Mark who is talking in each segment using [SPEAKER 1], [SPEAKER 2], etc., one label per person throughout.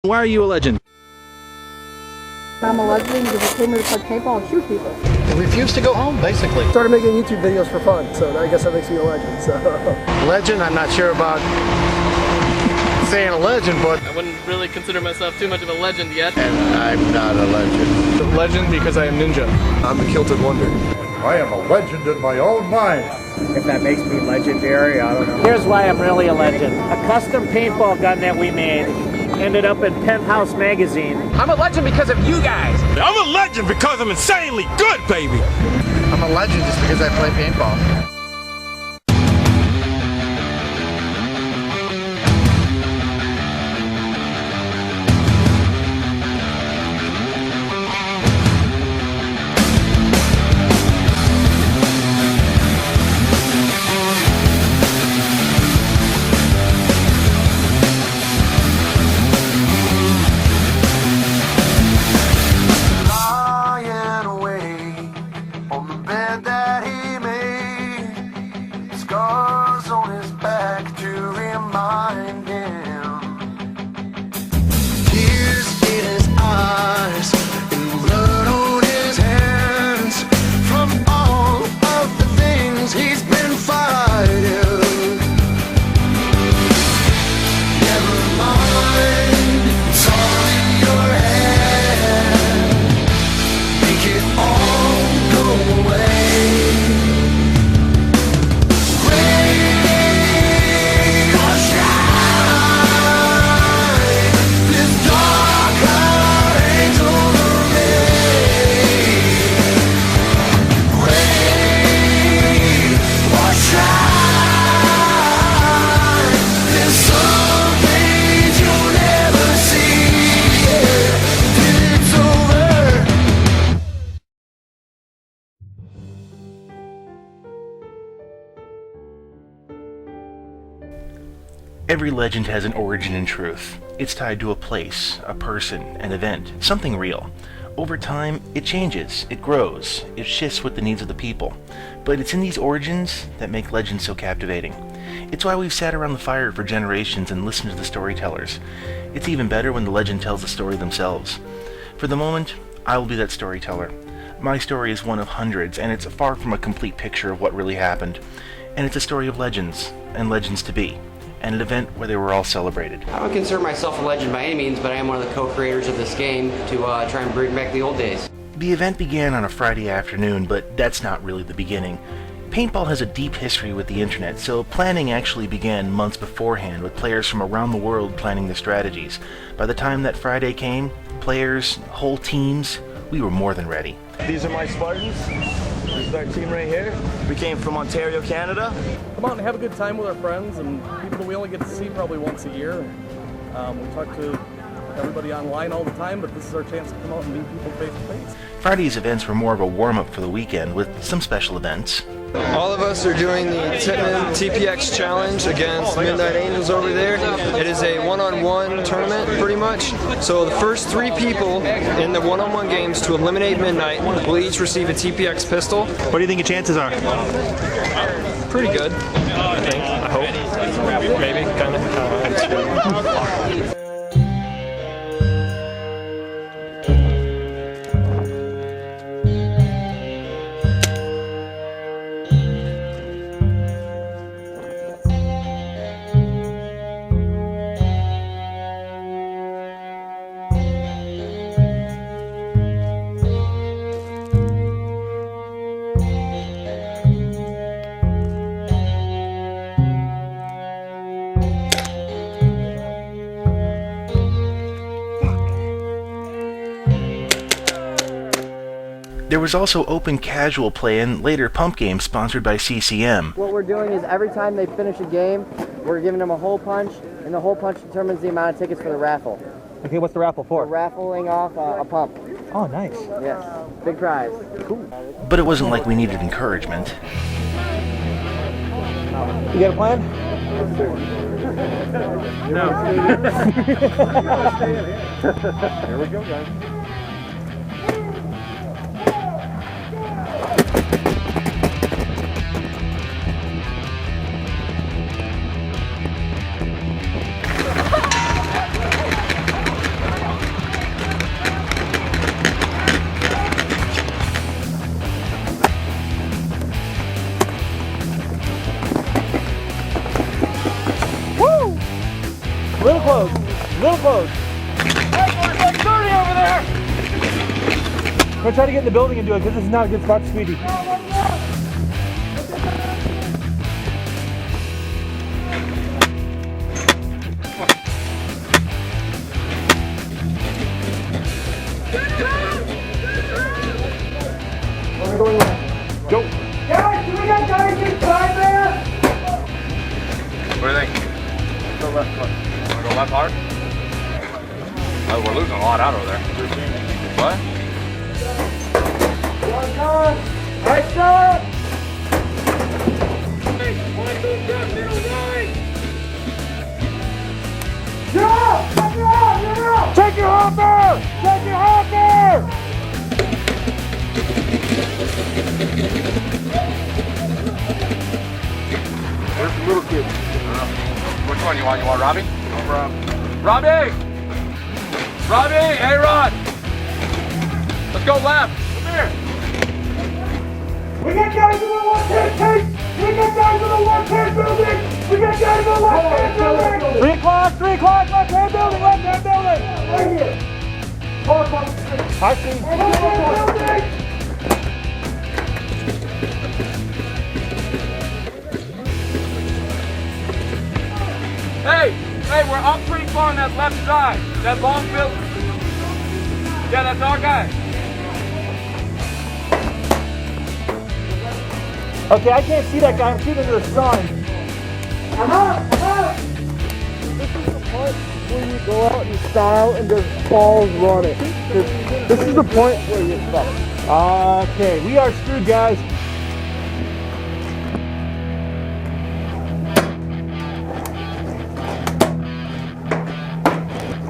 [SPEAKER 1] Why are you a legend?
[SPEAKER 2] I'm a legend because I came here to play paintball and shoot people.
[SPEAKER 3] I refuse to go home, basically.
[SPEAKER 4] Started making YouTube videos for fun, so I guess that makes me a legend. So.
[SPEAKER 5] Legend, I'm not sure about saying a legend, but
[SPEAKER 6] I wouldn't really consider myself too much of a legend yet.
[SPEAKER 5] And I'm not a legend.
[SPEAKER 4] A legend because I am ninja. I'm the Kilted Wonder.
[SPEAKER 7] I am a legend in my own mind.
[SPEAKER 8] If that makes me legendary, I don't know.
[SPEAKER 9] Here's why I'm really a legend. A custom paintball gun that we made ended up in Penthouse magazine.
[SPEAKER 8] I'm a legend because of you guys.
[SPEAKER 1] I'm a legend because I'm insanely good, baby.
[SPEAKER 3] I'm a legend just because I play paintball.
[SPEAKER 10] Every legend has an origin in truth. It's tied to a place, a person, an event, something real. Over time, it changes, it grows, it shifts with the needs of the people. But it's in these origins that make legends so captivating. It's why we've sat around the fire for generations and listened to the storytellers. It's even better when the legend tells the story themselves. For the moment, I will be that storyteller. My story is one of hundreds, and it's far from a complete picture of what really happened. And it's a story of legends, and legends to be. And an event where they were all celebrated.
[SPEAKER 11] I don't consider myself a legend by any means, but I am one of the co-creators of this game to try and bring back the old days.
[SPEAKER 10] The event began on a Friday afternoon, but that's not really the beginning. Paintball has a deep history with the internet, so planning actually began months beforehand with players from around the world planning their strategies. By the time that Friday came, players, whole teams, we were more than ready.
[SPEAKER 12] These are my Spartans. This is our team right here. We came from Ontario, Canada.
[SPEAKER 4] Come out and have a good time with our friends and people that we only get to see probably once a year. We talk to everybody online all the time, but this is our chance to come out and meet people face to face.
[SPEAKER 10] Friday's events were more of a warm-up for the weekend with some special events.
[SPEAKER 13] All of us are doing the Titman TPX Challenge against Midnight Angels over there. It is a one-on-one tournament, pretty much. So the first 3 people in the one-on-one games to eliminate Midnight will each receive a TPX pistol.
[SPEAKER 1] What do you think your chances are?
[SPEAKER 13] Pretty good, I think. I hope. Maybe, kind of.
[SPEAKER 10] There was also open casual play and later pump games sponsored by CCM.
[SPEAKER 2] What we're doing is every time they finish a game, we're giving them a hole punch, and the hole punch determines the amount of tickets for the raffle.
[SPEAKER 9] Okay, what's the raffle for?
[SPEAKER 2] We're raffling off a pump.
[SPEAKER 9] Oh, nice.
[SPEAKER 2] Yes, big prize. Cool.
[SPEAKER 10] But it wasn't like we needed encouragement.
[SPEAKER 9] You got a plan?
[SPEAKER 7] No. Here we go, guys.
[SPEAKER 9] Little close. Little close. Hey, boys, 30 over there! We're gonna try to get in the building and do it because this is not a good spot to squeegee. Go.
[SPEAKER 5] Guys, do we got guys inside there?
[SPEAKER 12] What do you think? Go left hard. Wanna go left hard? Oh, we're losing a lot out over there. What?
[SPEAKER 5] One on. Nice shot. One, two, jump, middle right. You're up! You're up! You're up!
[SPEAKER 9] Take your hopper! Take your hopper!
[SPEAKER 12] Where's the little kid? Which one you want? You want Robbie? Robbie! Robbie! Hey, Rod! Let's go left. Come here.
[SPEAKER 5] We got guys in the 110 tank! We got guys in the 110 building! We got guys in the 110 building!
[SPEAKER 9] 3 o'clock, left hand building,
[SPEAKER 5] Right here! Car across the street!
[SPEAKER 9] I see.
[SPEAKER 5] Building!
[SPEAKER 12] Hey! Hey, we're up pretty far on that left side. That long building. Yeah, that's our guy.
[SPEAKER 9] Okay, I can't see that guy. I'm shooting into the sun.
[SPEAKER 5] I'm up!
[SPEAKER 2] This is the part where you go out and style and just balls run it. This is the point where you're stuck.
[SPEAKER 9] Okay, we are screwed, guys.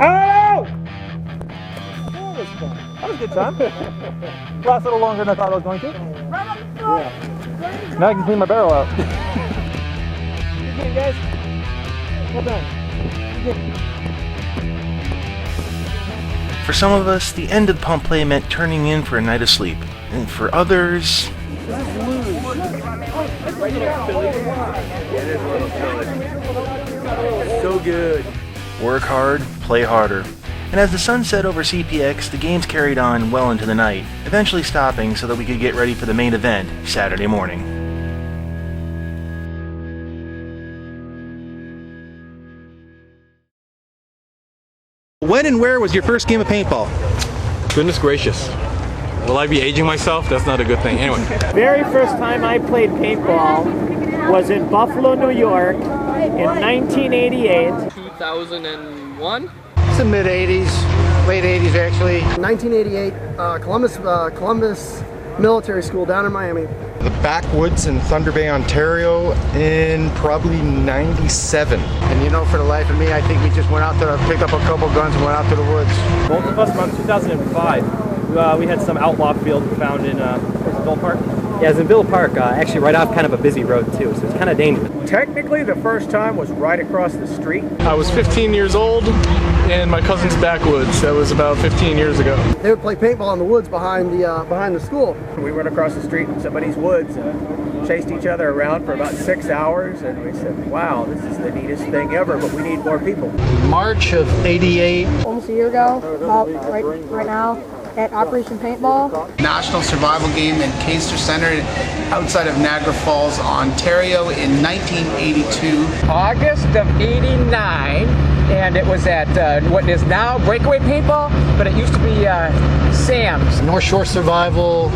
[SPEAKER 9] Oh! That was fun. That was a good time. Last a little longer than I thought I was going to. Yeah. Now I can clean my barrel out. Good game, guys. Well done.
[SPEAKER 10] For some of us, the end of pump play meant turning in for a night of sleep. And for others...
[SPEAKER 1] So good.
[SPEAKER 10] Work hard, play harder. And as the sun set over CPX, the games carried on well into the night, eventually stopping so that we could get ready for the main event Saturday morning.
[SPEAKER 1] When and where was your first game of paintball? Goodness gracious. Will I be aging myself? That's not a good thing. Anyway.
[SPEAKER 9] Very first time I played paintball was in Buffalo, New York in 1988.
[SPEAKER 6] 2001?
[SPEAKER 3] It's the mid 80s, late 80s actually.
[SPEAKER 13] 1988, Columbus Military School down in Miami.
[SPEAKER 14] The backwoods in Thunder Bay, Ontario in probably 97.
[SPEAKER 3] And you know, for the life of me, I think we just went out there, picked up a couple guns and went out to the woods.
[SPEAKER 15] Both of us around 2005. We had some outlaw field found in Villa Park.
[SPEAKER 16] Yeah, it's in Villa Park, actually right off kind of a busy road too, so it's kind of dangerous.
[SPEAKER 8] Technically, the first time was right across the street.
[SPEAKER 4] I was 15 years old in my cousin's backwoods. That was about 15 years ago.
[SPEAKER 13] They would play paintball in the woods behind the school.
[SPEAKER 8] We went across the street in somebody's woods and chased each other around for about 6 hours, and we said, wow, this is the neatest thing ever, but we need more people.
[SPEAKER 3] March of 88.
[SPEAKER 17] Almost a year ago, about right now, at Operation Paintball.
[SPEAKER 3] National survival game in Kaiser Center outside of Niagara Falls, Ontario in 1982.
[SPEAKER 8] August of 89, and it was at what is now Breakaway Paintball, but it used to be Sam's.
[SPEAKER 3] North Shore Survival,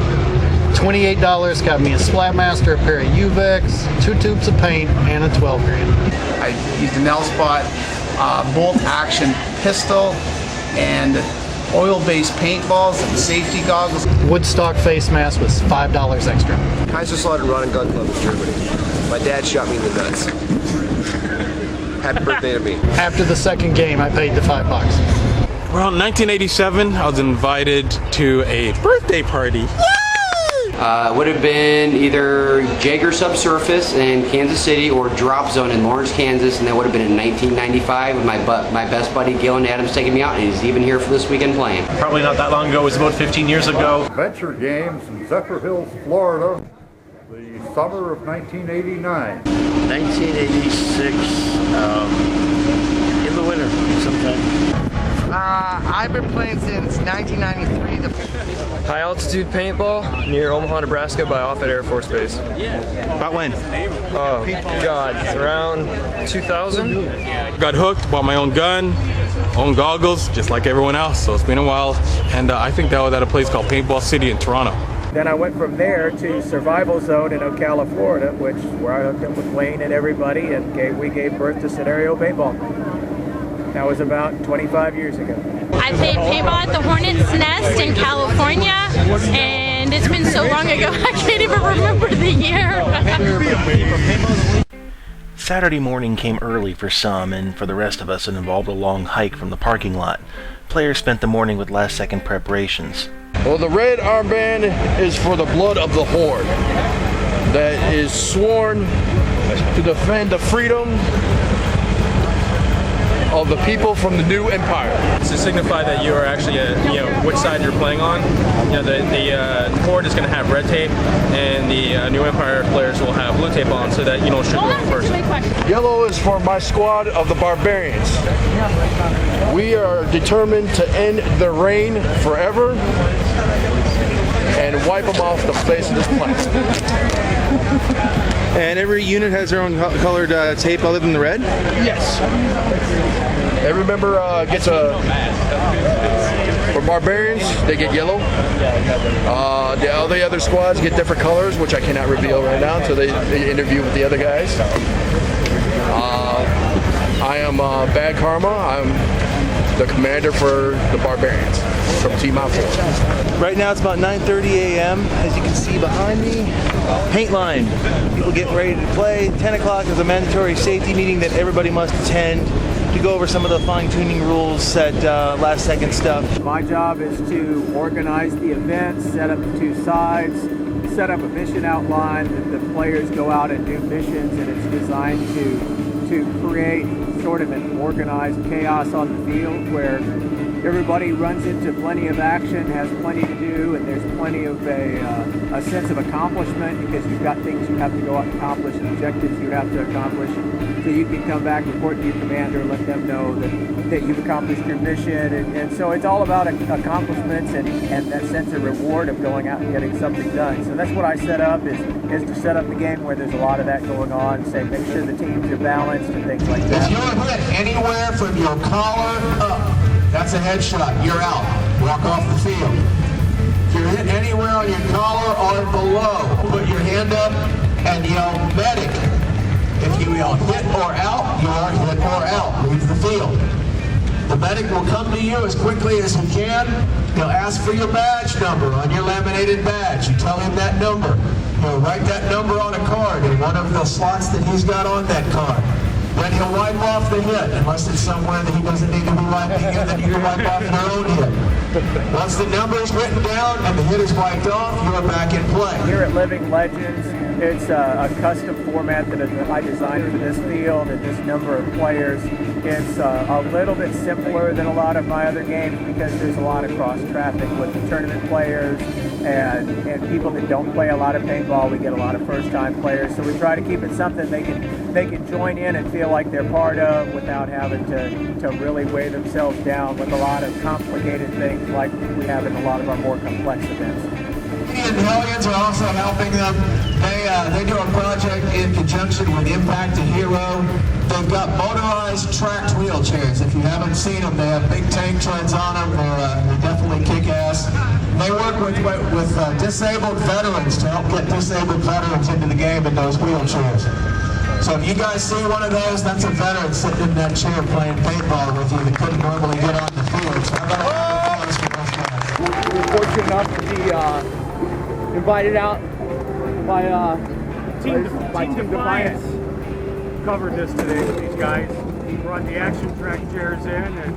[SPEAKER 3] $28, got me a Splatmaster, a pair of UVEX, 2 tubes of paint, and a 12 grand. I used an L-Spot bolt action pistol and oil-based paintballs and safety goggles. Woodstock face mask was $5 extra.
[SPEAKER 18] Kaiserslautern Rod and Gun Club in Germany. My dad shot me in the nuts. Happy birthday to me.
[SPEAKER 3] After the second game, I paid the $5.
[SPEAKER 1] Well, in 1987, I was invited to a birthday party.
[SPEAKER 11] Would have been either Jaeger Subsurface in Kansas City or Drop Zone in Lawrence, Kansas, and that would have been in 1995 with my best buddy Gillen Adams taking me out, and he's even here for this weekend playing.
[SPEAKER 10] Probably not that long ago, it was about 15 years ago.
[SPEAKER 7] Adventure Games in Zephyr Hills, Florida, the summer of 1989.
[SPEAKER 18] 1986, in the winter.
[SPEAKER 14] I've been playing since 1993.
[SPEAKER 13] High altitude paintball near Omaha, Nebraska by Offutt Air Force Base.
[SPEAKER 1] About when?
[SPEAKER 13] Oh, God, around 2000?
[SPEAKER 1] Got hooked, bought my own gun, own goggles, just like everyone else, so it's been a while. And I think that was at a place called Paintball City in Toronto.
[SPEAKER 8] Then I went from there to Survival Zone in Ocala, Florida, where I hooked up with Wayne and everybody, and we gave birth to Scenario Paintball. That was about 25 years ago.
[SPEAKER 19] I played paintball at the Hornet's Nest in California, and it's been so long ago I can't even remember the year.
[SPEAKER 10] Saturday morning came early for some, and for the rest of us it involved a long hike from the parking lot. Players spent the morning with last-second preparations.
[SPEAKER 2] Well, the red armband is for the blood of the Horde that is sworn to defend the freedom of the people from the new empire.
[SPEAKER 15] To signify that you are actually, which side you're playing on. The Horde is going to have red tape, and the New Empire players will have blue tape on, so that you don't shoot the wrong person.
[SPEAKER 2] Yellow is for my squad of the barbarians. We are determined to end their reign forever and wipe them off the face of this planet.
[SPEAKER 1] And every unit has their own colored tape other than the red?
[SPEAKER 2] Yes. Every member gets for barbarians, they get yellow. All the other squads get different colors, which I cannot reveal right now until they interview with the other guys. I am Bad Karma. I'm the commander for the barbarians from Team Alpha.
[SPEAKER 1] Right now it's about 9:30 a.m. As you can see behind me, paint line. People getting ready to play. 10 o'clock is a mandatory safety meeting that everybody must attend to go over some of the fine-tuning rules, set last-second stuff.
[SPEAKER 8] My job is to organize the event, set up the two sides, set up a mission outline that the players go out and do missions, and it's designed to create sort of an organized chaos on the field where everybody runs into plenty of action, has plenty to do, and there's plenty of a sense of accomplishment because you've got things you have to go out and accomplish, objectives you have to accomplish, so you can come back, report to your commander, let them know that you've accomplished your mission, and so it's all about accomplishments and that sense of reward of going out and getting something done. So that's what I set up, is to set up the game where there's a lot of that going on, say make sure the teams are balanced and things like that.
[SPEAKER 20] If you're hit anywhere from your collar up, that's a headshot. You're out. Walk off the field. If you're hit anywhere on your collar or below, put your hand up and yell medic. If you yell hit or out, you are hit or out. Leave the field. The medic will come to you as quickly as he can. He'll ask for your badge number on your laminated badge. You tell him that number. He'll write that number on a card in one of the slots that he's got on that card. Then he'll wipe off the hit, unless it's somewhere that he doesn't need to be wiping in, then you can wipe off your own hit. Once the number is written down and the hit is wiped off, you are back in play.
[SPEAKER 8] Here at Living Legends, it's a custom format that I designed for this field and this number of players. It's a little bit simpler than a lot of my other games because there's a lot of cross-traffic with the tournament players and people that don't play a lot of paintball. We get a lot of first-time players, so we try to keep it something they can join in and feel like they're part of without having to really weigh themselves down with a lot of complicated things like we have in a lot of our more complex events.
[SPEAKER 20] The Hellions are also helping them. They do a project in conjunction with Impact to Hero. They've got motorized tracked wheelchairs. If you haven't seen them, they have big tank treads on them. They're definitely kick-ass. They work with disabled veterans to help get disabled veterans into the game in those wheelchairs. So if you guys see one of those, that's a veteran sitting in that chair playing paintball with you that couldn't normally get on the field. So how about a round of applause for those guys?
[SPEAKER 4] We were fortunate enough to be invited out by Team Defiance. Covered this today with these guys. Brought the action track chairs in and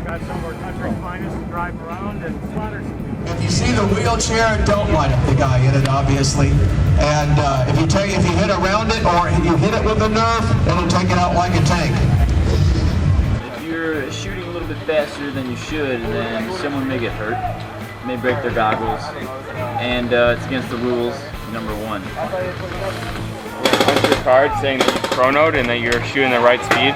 [SPEAKER 4] got some of our country's finest to drive around and slaughter some people.
[SPEAKER 20] If you see the wheelchair, don't light up the guy in it, obviously. And if you hit around it or you hit it with a Nerf, it'll take it out like a tank.
[SPEAKER 21] If you're shooting a little bit faster than you should, then someone may get hurt, may break their goggles, and it's against the rules, number one.
[SPEAKER 22] Punch your card saying that you chronoed and that you're shooting the right speed,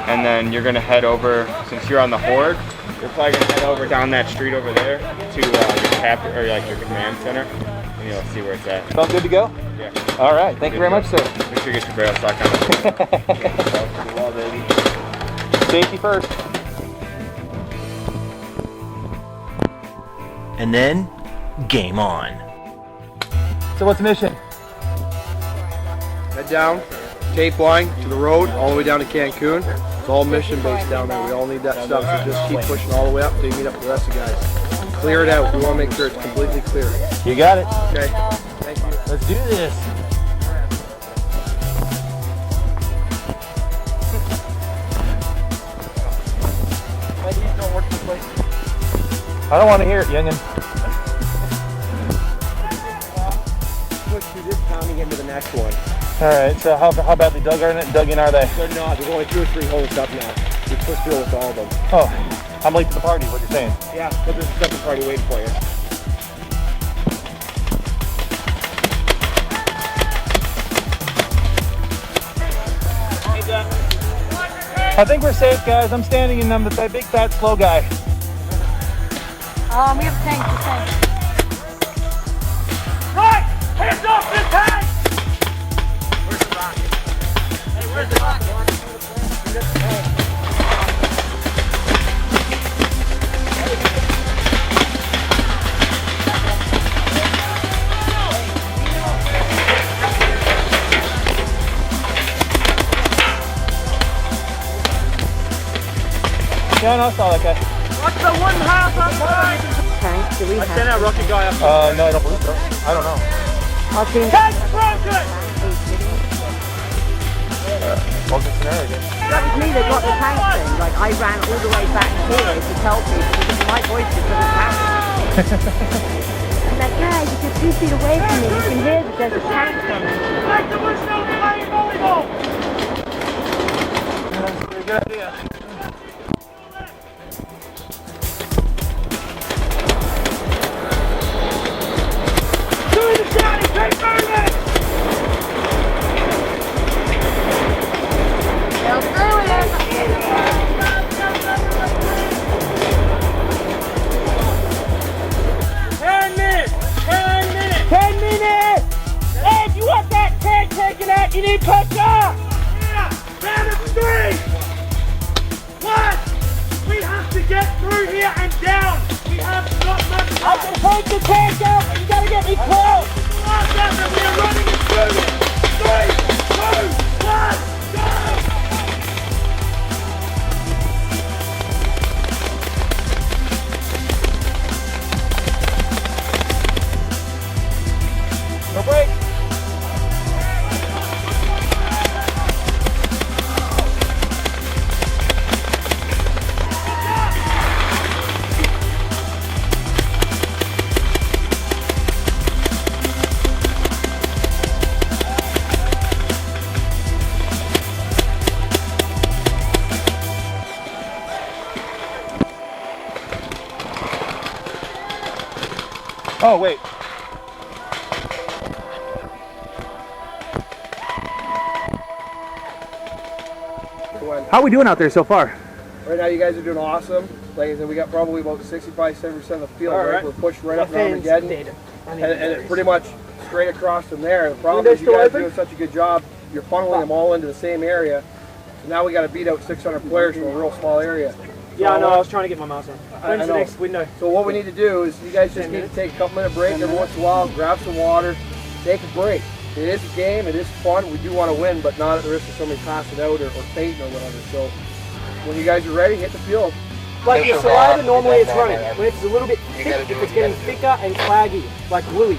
[SPEAKER 22] and then you're going to head over, since you're on the Horde, We're probably gonna head over down that street over there to your captain or like your command center, and you'll see where it's at.
[SPEAKER 9] Sounds good to go?
[SPEAKER 22] Yeah.
[SPEAKER 9] All right. Thank you very much, sir.
[SPEAKER 22] Make sure you get your barrel stock on. Well, baby.
[SPEAKER 9] Safety first.
[SPEAKER 10] And then, game on.
[SPEAKER 9] So what's the mission?
[SPEAKER 13] Head down, tape line to the road, all the way down to Cancun. It's all mission based down there. We all need that stuff, so just keep pushing all the way up until you meet up with the rest of the guys. Clear it out. We want to make sure it's completely clear.
[SPEAKER 9] You got it.
[SPEAKER 13] Okay. Thank you.
[SPEAKER 9] Let's do this. I don't want to hear it, youngin.
[SPEAKER 8] Push through this town and get into the next one.
[SPEAKER 9] All right. So how badly dug in are they?
[SPEAKER 8] They're not. There's only 2 or 3 holes up now. We pushed through with all of them.
[SPEAKER 9] Oh, I'm late to the party. What you're saying?
[SPEAKER 8] Yeah, but there's a second party waiting for you.
[SPEAKER 9] I think we're safe, guys. I'm standing in them, that big fat slow guy.
[SPEAKER 17] We have tanks, the tanks.
[SPEAKER 4] Right! Hands off the tank! Where's the rocket? Hey, where's the rocket?
[SPEAKER 9] Yeah, no, I saw that guy.
[SPEAKER 4] What's the 1/2 outside?
[SPEAKER 17] Tank, do we have?
[SPEAKER 4] Send that rocket guy up.
[SPEAKER 9] No, I don't believe so. I don't know.
[SPEAKER 17] Our team
[SPEAKER 4] Tank broken!
[SPEAKER 9] Welcome to scenario again.
[SPEAKER 17] That was me that got the tank thing. Like, I ran all the way back here to tell people because my voice is for the tank. I'm like, guys, if you're 2 feet away from me, you can hear that there's a tank coming.
[SPEAKER 4] Make the wish now playing volleyball!
[SPEAKER 9] That's a pretty good idea.
[SPEAKER 4] You need pressure! Yeah! Round of 3! 1! We have to get through here and down! We have not much time! I can take the tank out, but you gotta get me close! Last effort, we are running and shooting! 3, 2, 1, go!
[SPEAKER 9] No break. Oh, wait. How are we doing out there so far?
[SPEAKER 13] Right now, you guys are doing awesome. Like I said, we got probably about 65–70% of the field. Right? We're pushed right up to Armageddon, and it's pretty much straight across from there. The problem is you guys are doing such a good job. You're funneling them all into the same area. So now we got to beat out 600 players from a real small area.
[SPEAKER 4] Yeah, I know. I was trying to get my mouse on. When's the next window?
[SPEAKER 13] So what we need to do is you guys just need to take a couple-minute break every once in a while, grab some water, take a break. It is a game. It is fun. We do want to win, but not at the risk of somebody passing out or fainting or whatever. So when you guys are ready, hit the field.
[SPEAKER 4] Like your saliva, normally it's running. When it's a little bit thick, if it's getting thicker and claggy, like gluey.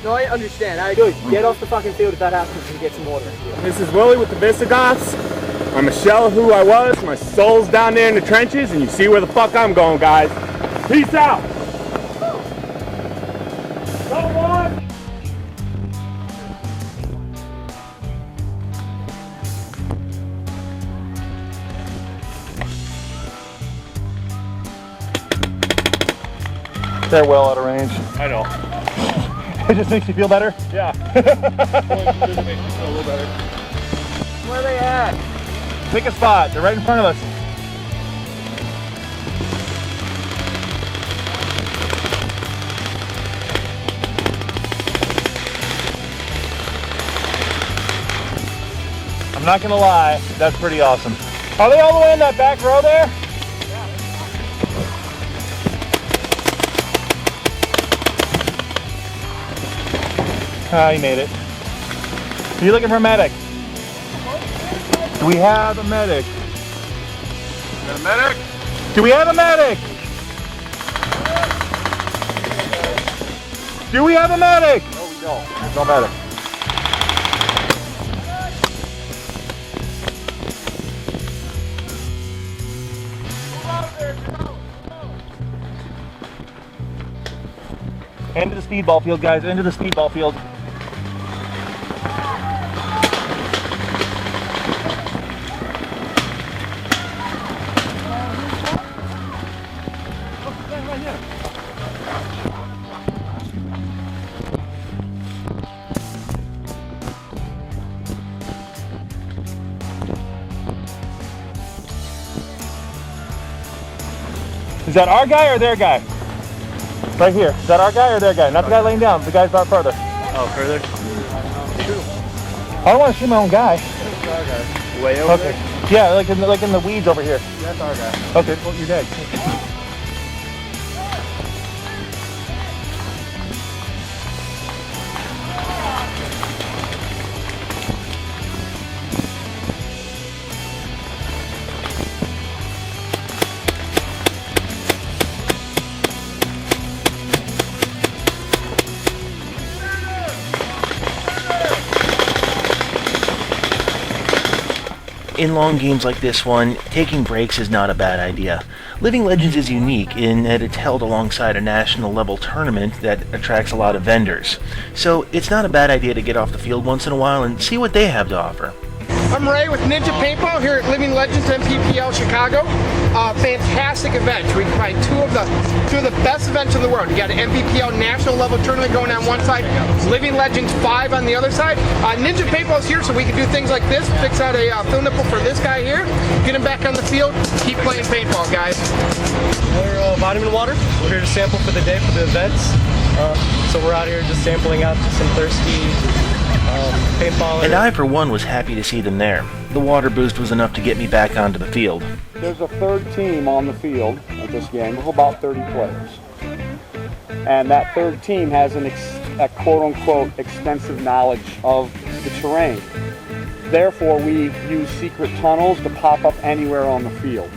[SPEAKER 13] No, I understand.
[SPEAKER 4] Good. Get off the fucking field if that happens and get some water.
[SPEAKER 22] This is Willie with the Visigoths. I'm a shell of who I was. My soul's down there in the trenches, and you see where the fuck I'm going, guys. Peace out.
[SPEAKER 4] Come on.
[SPEAKER 9] They're well out of range.
[SPEAKER 22] I know.
[SPEAKER 9] It just makes you feel better?
[SPEAKER 22] Yeah.
[SPEAKER 4] Where are they at?
[SPEAKER 9] Pick a spot. They're right in front of us. not gonna lie, that's pretty awesome. Are they all the way in that back row there? Ah, he made it. Are you looking for a medic? Do we have a medic?
[SPEAKER 22] Got a medic?
[SPEAKER 9] Do we have a medic? Do we have a medic?
[SPEAKER 22] No, we don't.
[SPEAKER 9] There's no medic. Into the speedball field, guys. Into the speedball field. Is that our guy or their guy? Right here. Is that our guy or their guy? Not the guy laying down. The guy's out further.
[SPEAKER 22] Oh, further?
[SPEAKER 9] I don't want to shoot my own guy.
[SPEAKER 22] That's our guy. Way over there?
[SPEAKER 9] Yeah, like in the weeds over here.
[SPEAKER 22] That's our guy.
[SPEAKER 9] Okay, well, you're dead.
[SPEAKER 10] In long games like this one, taking breaks is not a bad idea. Living Legends is unique in that it's held alongside a national level tournament that attracts a lot of vendors. So it's not a bad idea to get off the field once in a while and see what they have to offer.
[SPEAKER 5] I'm Ray with Ninja Paintball here at Living Legends MPPL Chicago. Fantastic event. We find two of the best events in the world. You got an MPPL national level tournament going on one side, Living Legends 5 on the other side. Ninja Paintball is here so we can do things like this, fix out a fill nipple for this guy here, get him back on the field, keep playing paintball, guys.
[SPEAKER 13] We're Vitamin Water. We're here to sample for the day for the events. So we're out here just sampling out some thirsty paintball.
[SPEAKER 10] And I, for one, was happy to see them there. The water boost was enough to get me back onto the field.
[SPEAKER 2] There's a third team on the field at this game of about 30 players. And that third team has a quote-unquote extensive knowledge of the terrain. Therefore, we use secret tunnels to pop up anywhere on the field.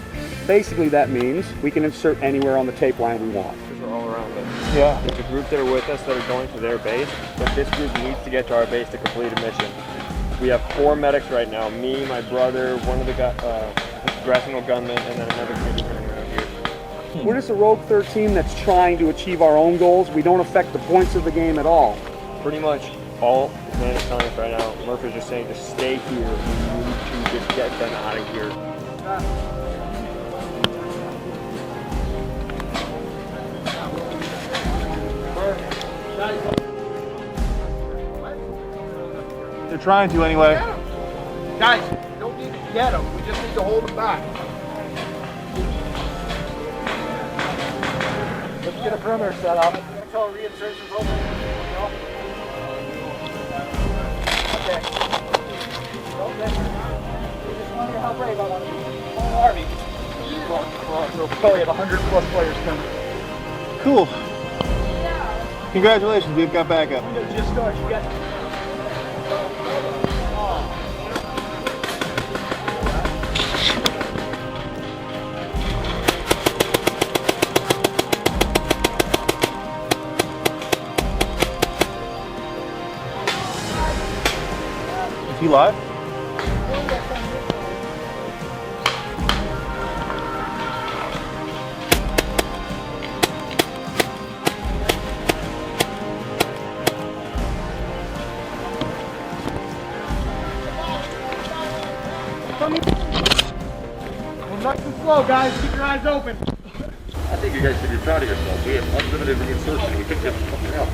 [SPEAKER 2] Basically, that means we can insert anywhere on the tape line we want.
[SPEAKER 22] We're all around us.
[SPEAKER 2] Yeah.
[SPEAKER 22] There's a group that are with us that are going to their base, but this group needs to get to our base to complete a mission. We have 4 medics right now, me, my brother, one of the congressional gunmen, and then another kid running around here.
[SPEAKER 2] We're just a Rogue 13 that's trying to achieve our own goals. We don't affect the points of the game at all.
[SPEAKER 22] Pretty much all man is telling us right now, Murphy's just saying to stay here. We need to just get them out of here.
[SPEAKER 9] They're trying to anyway.
[SPEAKER 5] Guys, we don't need to get them. We just need to hold them back.
[SPEAKER 2] Let's get a perimeter set up.
[SPEAKER 5] Until reinsertion's over. Okay. We just want to hear how brave I want to be. Army.
[SPEAKER 2] We'll probably have 100+ players coming.
[SPEAKER 9] Cool. Congratulations, we've got backup.
[SPEAKER 5] Just start. You got.
[SPEAKER 9] Is he live?
[SPEAKER 5] Nice and slow, guys. Keep your eyes open.
[SPEAKER 7] I think you guys should be proud of yourselves. We have unlimited reinsertion. We could get something else.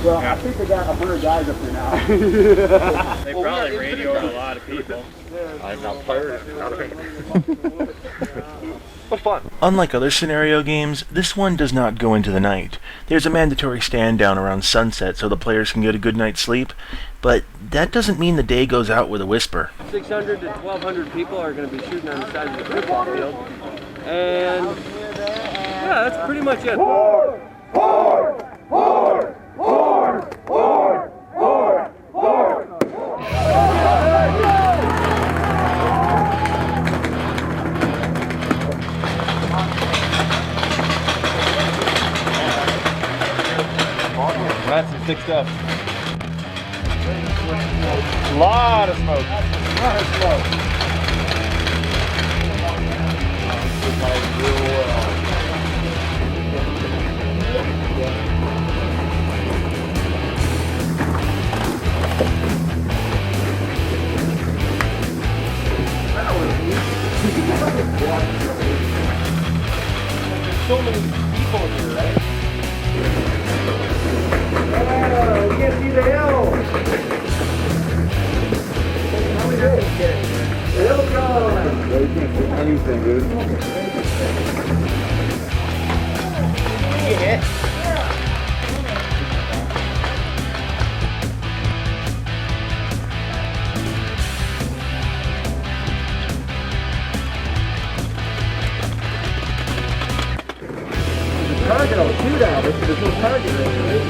[SPEAKER 2] Well, I think they got 100 guys up there now.
[SPEAKER 22] They probably radioed a lot of people.
[SPEAKER 14] I'm not fired.
[SPEAKER 9] What's fun?
[SPEAKER 10] Unlike other scenario games, this one does not go into the night. There's a mandatory stand down around sunset so the players can get a good night's sleep, but that doesn't mean the day goes out with a whisper.
[SPEAKER 6] 600 to 1,200 people are going to be shooting on the side of the football field, and yeah, that's pretty much it.
[SPEAKER 9] That's some thick stuff. Lot of smoke.
[SPEAKER 22] So many people here, right?
[SPEAKER 4] You can't see the hill. The hill's gone.
[SPEAKER 2] You can't see anything, dude.
[SPEAKER 4] You hit.
[SPEAKER 2] Target on two now. There's no target right there.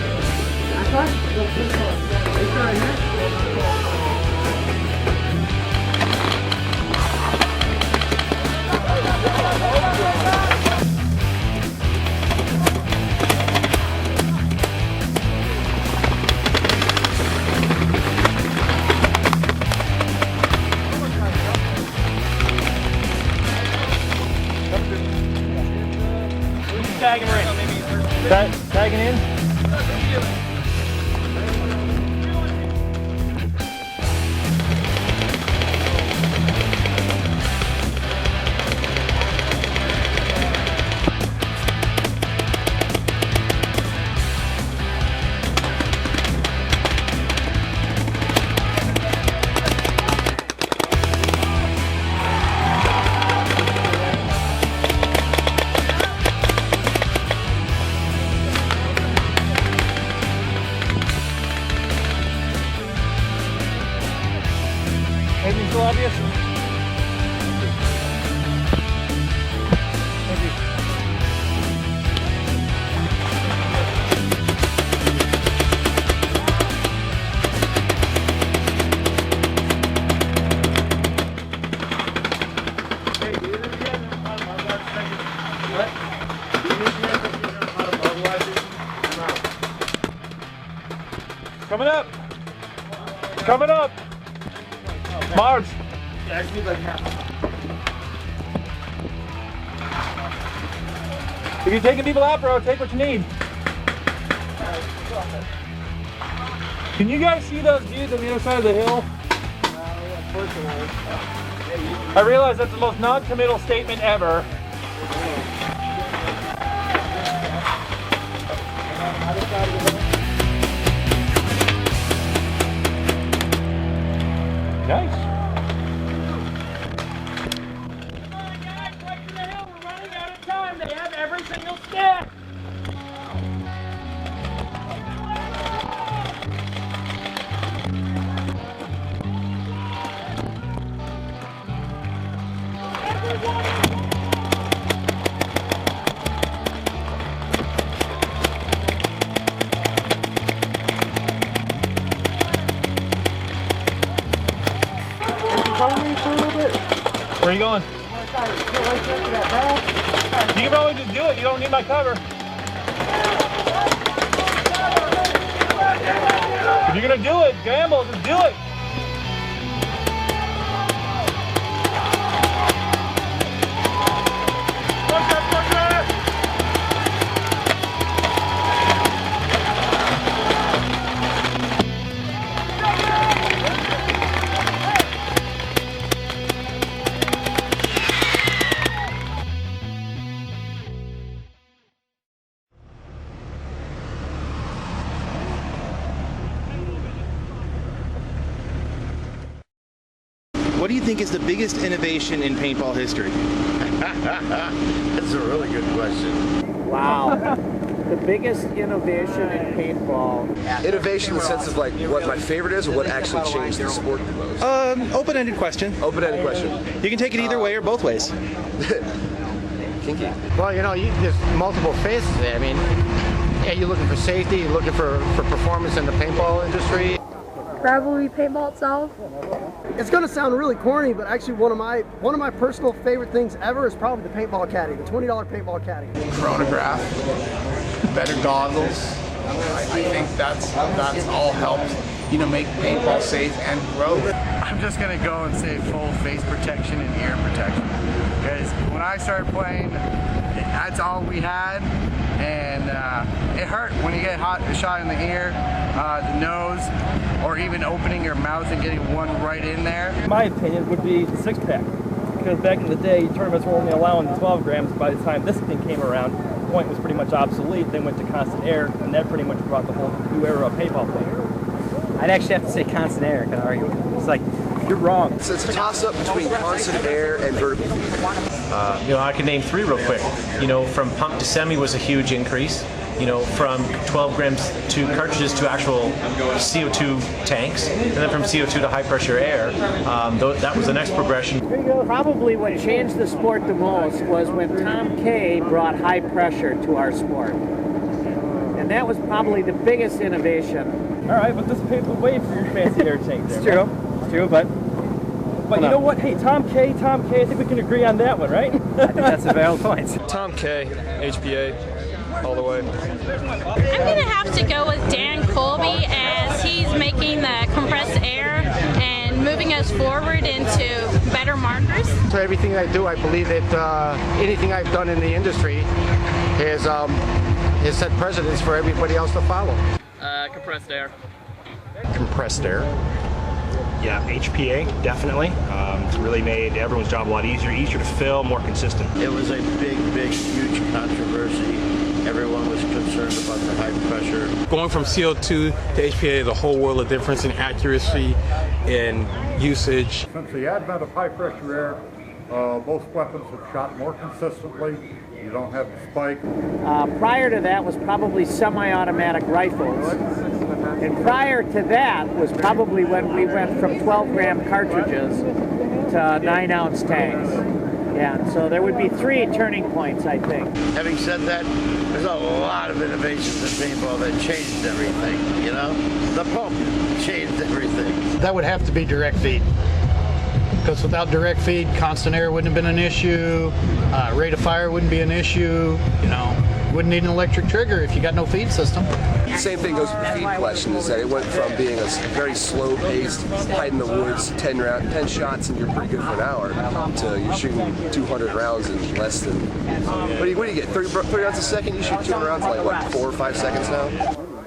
[SPEAKER 9] Tagging right. Tagging in. Anything still obvious? Thank you. Coming up! Coming up! Mars!
[SPEAKER 4] Yeah, I just need like half.
[SPEAKER 9] If you're taking people out, bro, take what you need. Can you guys see those dudes on the other side of the hill? I realize that's the most non-committal statement ever. Nice.
[SPEAKER 4] They have every single stick.
[SPEAKER 9] Where are you going? You can probably just do it. You don't need my cover. If you're gonna do it, gamble, just do it.
[SPEAKER 1] What do you think is the biggest innovation in paintball history?
[SPEAKER 12] That's a really good question.
[SPEAKER 8] Wow. The biggest innovation in paintball.
[SPEAKER 18] Innovation in the sense of like what my favorite is or what actually changed the sport the most?
[SPEAKER 1] Open-ended question.
[SPEAKER 18] Open-ended question.
[SPEAKER 1] You can take it either way or both ways.
[SPEAKER 18] Kinky.
[SPEAKER 3] Well, there's multiple phases there. I mean, yeah, you're looking for safety, you're looking for performance in the paintball industry.
[SPEAKER 16] Rivalry paintball itself.
[SPEAKER 23] It's going to sound really corny, but actually one of my personal favorite things ever is probably the paintball caddy, the $20 paintball caddy.
[SPEAKER 24] Chronograph, better goggles. I think that's all helped, make paintball safe and grow.
[SPEAKER 25] I'm just gonna go and say full face protection and ear protection, because when I started playing, that's all we had, and it hurt when you get shot in the ear, the nose, or even opening your mouth and getting one right in there.
[SPEAKER 9] My opinion would be the 6-pack, because back in the day, tournaments were only allowing 12 grams. By the time this thing came around, the point was pretty much obsolete. They went to constant air, and that pretty much brought the whole new era of paintball play.
[SPEAKER 26] I'd actually have to say constant air, can I argue? It's like, you're wrong.
[SPEAKER 18] So it's a toss-up between constant air and vertical feed.
[SPEAKER 27] I can name 3 real quick. From pump to semi was a huge increase. From 12 grams to cartridges to actual CO2 tanks, and then from CO2 to high pressure air. That was the next progression.
[SPEAKER 8] Probably what changed the sport the most was when Tom Kay brought high pressure to our sport. And that was probably the biggest innovation.
[SPEAKER 9] All right, but this paved the way for your fancy air tank there.
[SPEAKER 8] It's true.
[SPEAKER 9] Right?
[SPEAKER 8] It's true, but
[SPEAKER 9] you know what? Hey, Tom K, I think we can agree on that one, right?
[SPEAKER 8] I think that's a valid point.
[SPEAKER 13] Tom K, HPA, all the way.
[SPEAKER 19] I'm going to have to go with Dan Colby, as he's making the compressed air and moving us forward into better markers.
[SPEAKER 3] So everything I do, I believe that anything I've done in the industry has set precedents for everybody else to follow.
[SPEAKER 6] Compressed air.
[SPEAKER 28] Compressed air. Yeah, HPA, definitely. It's really made everyone's job a lot easier to fill, more consistent.
[SPEAKER 12] It was a big, huge controversy. Everyone was concerned about the high pressure.
[SPEAKER 29] Going from CO2 to HPA is a whole world of difference in accuracy and usage.
[SPEAKER 7] Since the advent of high pressure air, most weapons have shot more consistently. You don't have the spike.
[SPEAKER 8] Prior to that was probably semi-automatic rifles. And prior to that was probably when we went from 12-gram cartridges to 9-ounce tanks. Yeah, so there would be 3 turning points, I think.
[SPEAKER 12] Having said that, there's a lot of innovations in paintball that changed everything, The pump changed everything.
[SPEAKER 3] That would have to be direct feed. Because without direct feed, constant air wouldn't have been an issue, rate of fire wouldn't be an issue, wouldn't need an electric trigger if you got no feed system.
[SPEAKER 18] The same thing goes with the feed question, is that it went from being a very slow-paced, hide in the woods, 10 shots and you're pretty good for an hour, to you're shooting 200 rounds in less than, what do you get, 30 rounds a second? You shoot 200 rounds in like, what, 4 or 5 seconds now?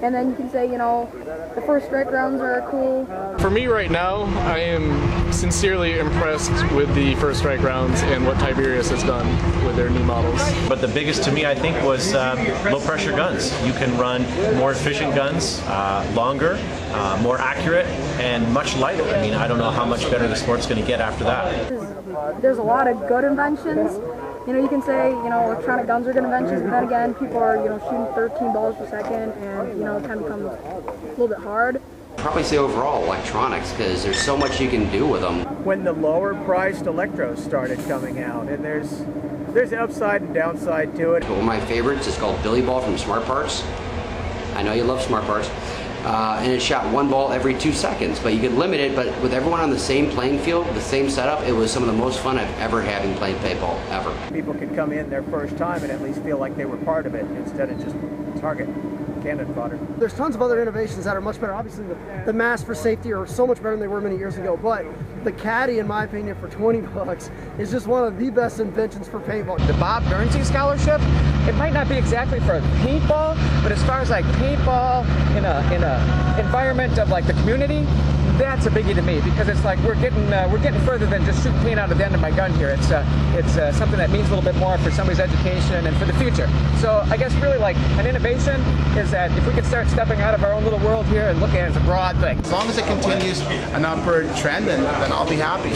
[SPEAKER 16] And then you can say, the first strike rounds are cool.
[SPEAKER 29] For me right now, I am sincerely impressed with the first strike rounds and what Tiberius has done with their new models.
[SPEAKER 10] But the biggest to me, I think, was low pressure guns. You can run more efficient guns, longer, more accurate, and much lighter. I mean, I don't know how much better the sport's going to get after that.
[SPEAKER 16] There's a lot of good inventions. You can say, electronic guns are good inventions, but then again, people are, shooting 13 balls per second, and, it kind of becomes a little bit hard.
[SPEAKER 11] Probably say overall electronics, because there's so much you can do with them.
[SPEAKER 8] When the lower priced electros started coming out, and there's upside and downside to it.
[SPEAKER 11] One of my favorites is called Billy Ball from Smart Parts. I know you love Smart Parts. And it shot 1 ball every 2 seconds, but you could limit it. But with everyone on the same playing field, the same setup, it was some of the most fun I've ever had in playing paintball, ever.
[SPEAKER 8] People could come in their first time and at least feel like they were part of it instead of just target cannon fodder.
[SPEAKER 23] There's tons of other innovations that are much better. Obviously, the masks for safety are so much better than they were many years ago, but the caddy, in my opinion, for $20 is just one of the best inventions for paintball.
[SPEAKER 5] The Bob Guernsey Scholarship, it might not be exactly for paintball, but as far as like paintball in a environment of like the community,
[SPEAKER 8] that's a biggie to me, because it's like we're getting further than just shooting paint out of the end of my gun here. It's something that means a little bit more for somebody's education and for the future. So I guess really like an innovation is that if we can start stepping out of our own little world here and looking at it as a broad thing.
[SPEAKER 24] As long as it continues an upward trend, then I'll be happy.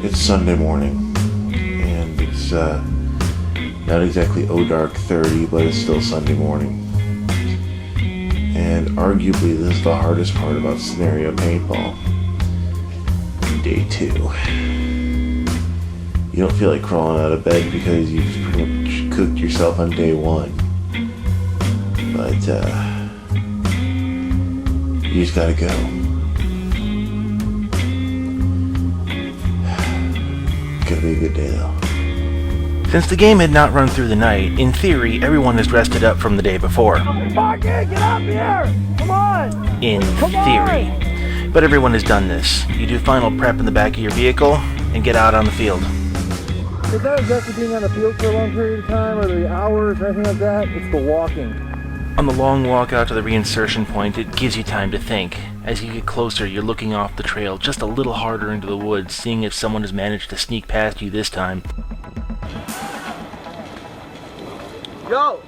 [SPEAKER 10] It's Sunday morning, and it's not exactly dark 30, but it's still Sunday morning. And arguably, this is the hardest part about scenario paintball. Day 2. You don't feel like crawling out of bed because you just pretty much cooked yourself on day 1. But you just gotta go. Gonna be a good day though. Since the game had not run through the night, in theory, everyone is rested up from the day before.
[SPEAKER 9] Get up here! Come on!
[SPEAKER 10] In theory. But everyone has done this. You do final prep in the back of your vehicle and get out on the field.
[SPEAKER 9] It's not exactly being on the field for a long period of time or the hours or anything like that, it's the walking.
[SPEAKER 10] On the long walk out to the reinsertion point, it gives you time to think. As you get closer, you're looking off the trail just a little harder into the woods, seeing if someone has managed to sneak past you this time.
[SPEAKER 9] Go!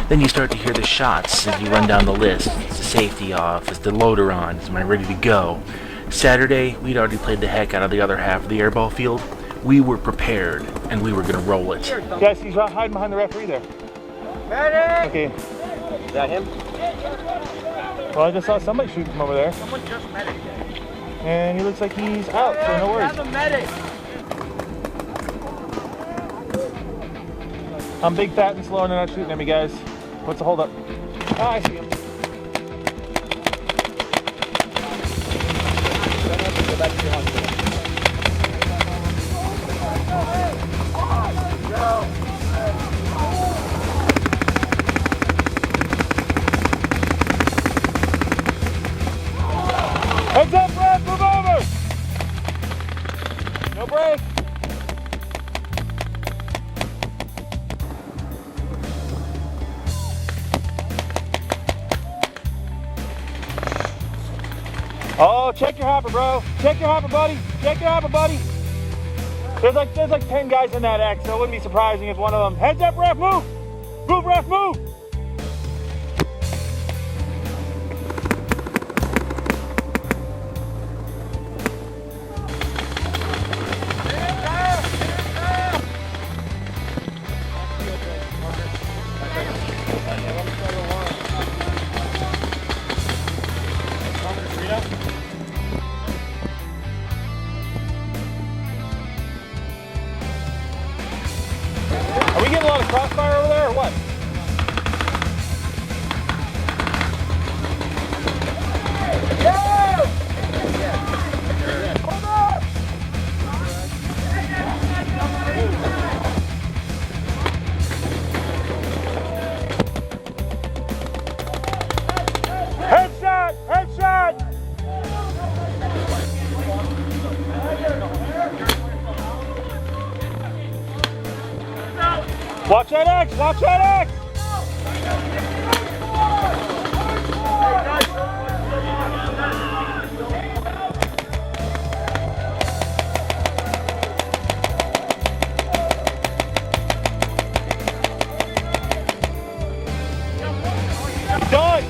[SPEAKER 10] Then you start to hear the shots as you run down the list. Is the safety off? Is the loader on? Is I ready to go? Saturday, we'd already played the heck out of the other half of the airball field. We were prepared, and we were going to roll it.
[SPEAKER 9] Yes, he's hiding behind the referee there.
[SPEAKER 8] Medic!
[SPEAKER 9] Okay.
[SPEAKER 6] Is that him?
[SPEAKER 9] Well, I just saw somebody shoot from over there.
[SPEAKER 8] Someone just medic.
[SPEAKER 9] And he looks like he's out, so no worries.
[SPEAKER 8] Have a medic!
[SPEAKER 9] I'm big, fat, and slow, and they're not shooting at me, guys. What's the holdup? Oh, I see him. Heads up, Brad, move over! No break. Oh, check your hopper, bro. Check your hopper, buddy. Check your hopper, buddy. There's like 10 guys in that X, so it wouldn't be surprising if one of them. Heads up, ref, move! Move, ref, move! Are we getting a lot of crossfire over there or what? Headshot! Headshot! Watch that X! Watch that X! Done!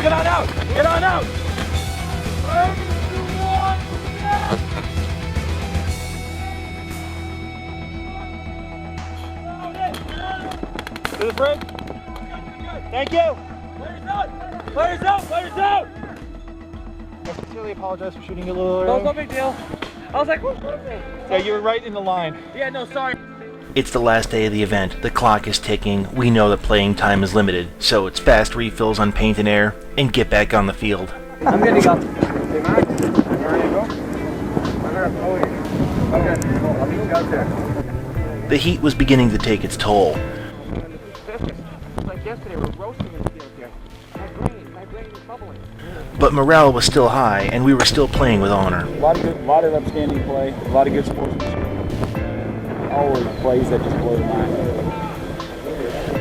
[SPEAKER 9] Get on out! Get on out! To the bridge. Thank you. Players out! Players out! Players out! I sincerely apologize for shooting you a little early.
[SPEAKER 8] No big deal. I was like, what's happening?
[SPEAKER 9] Yeah, you were right in the line.
[SPEAKER 8] Yeah, no, sorry.
[SPEAKER 10] It's the last day of the event. The clock is ticking. We know that playing time is limited, so it's fast refills on paint and air, and get back on the field.
[SPEAKER 13] I'm good to go.
[SPEAKER 8] Okay, Max, you ready to go? Okay, cool. I'll meet you out there.
[SPEAKER 10] The heat was beginning to take its toll.
[SPEAKER 8] Like yesterday, we're roasting in the field here. My brain is bubbling.
[SPEAKER 10] But morale was still high, and we were still playing with honor.
[SPEAKER 9] A lot of upstanding play, a lot of good sportsmanship. Always plays that just blow the mind.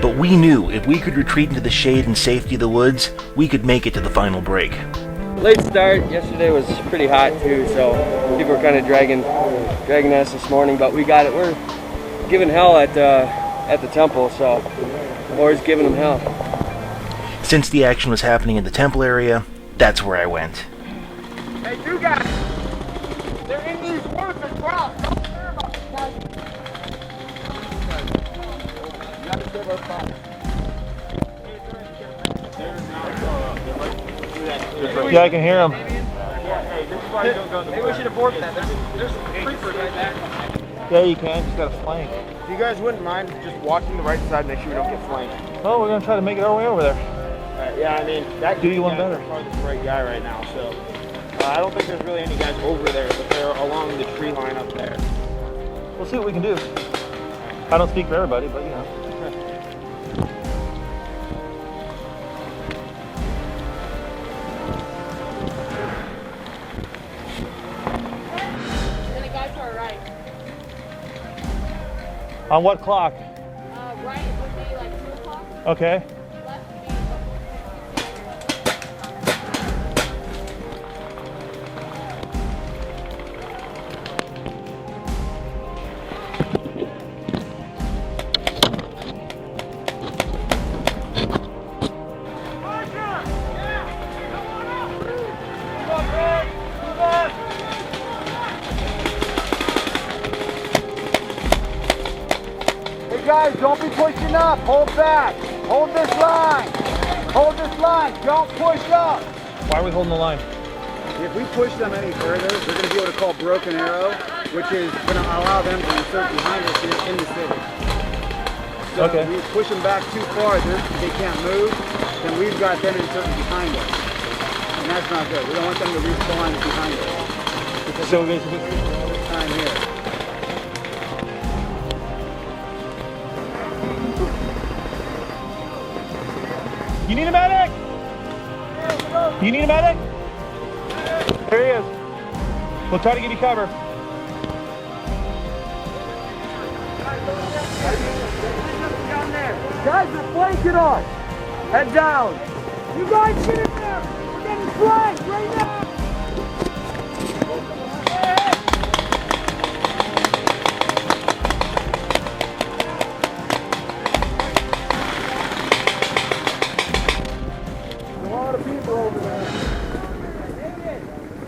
[SPEAKER 10] But we knew if we could retreat into the shade and safety of the woods, we could make it to the final break.
[SPEAKER 6] Late start. Yesterday was pretty hot too, so people were kind of dragging us this morning. But we got it. We're giving hell at the temple, so Lord's giving them hell.
[SPEAKER 10] Since the action was happening in the temple area, that's where I went.
[SPEAKER 5] Hey, you guys, they're in these woods as well. Don't care about these guys. You gotta save our spot.
[SPEAKER 9] Yeah, I can hear him.
[SPEAKER 5] Maybe we should abort that. There's creepers right there.
[SPEAKER 9] Yeah, you can. Just got to flank.
[SPEAKER 5] If you guys wouldn't mind just walking the right side, make sure we don't get flanked.
[SPEAKER 9] Oh, we're going to try to make it our way over there.
[SPEAKER 5] Yeah, I mean, that
[SPEAKER 9] Do you one better?
[SPEAKER 5] Probably the right guy right now, so I don't think there's really any guys over there, but they're along the tree line up there.
[SPEAKER 9] We'll see what we can do. I don't speak for everybody, but you know.
[SPEAKER 19] Then a guy to our right.
[SPEAKER 9] On what clock?
[SPEAKER 19] Right would be like 2 o'clock.
[SPEAKER 9] Okay.
[SPEAKER 19] Left would be
[SPEAKER 5] Hey guys, don't be pushing up. Hold back. Hold this line. Hold this line. Don't push up.
[SPEAKER 9] Why are we holding the line?
[SPEAKER 8] If we push them any further, they're going to be able to call broken arrow, which is going to allow them to insert behind us in the city. So
[SPEAKER 9] Okay.
[SPEAKER 8] if we push them back too far, they can't move, then we've got them inserting behind us. And that's not good. We don't want them to respawn behind us. Because
[SPEAKER 9] So basically,
[SPEAKER 8] all this time here.
[SPEAKER 9] you need a medic? You need a medic? There he is. We'll try to give you cover.
[SPEAKER 5] Guys, they're flanking us. Head down. You guys get in there. We're getting flanked right now. There's a lot of people over there.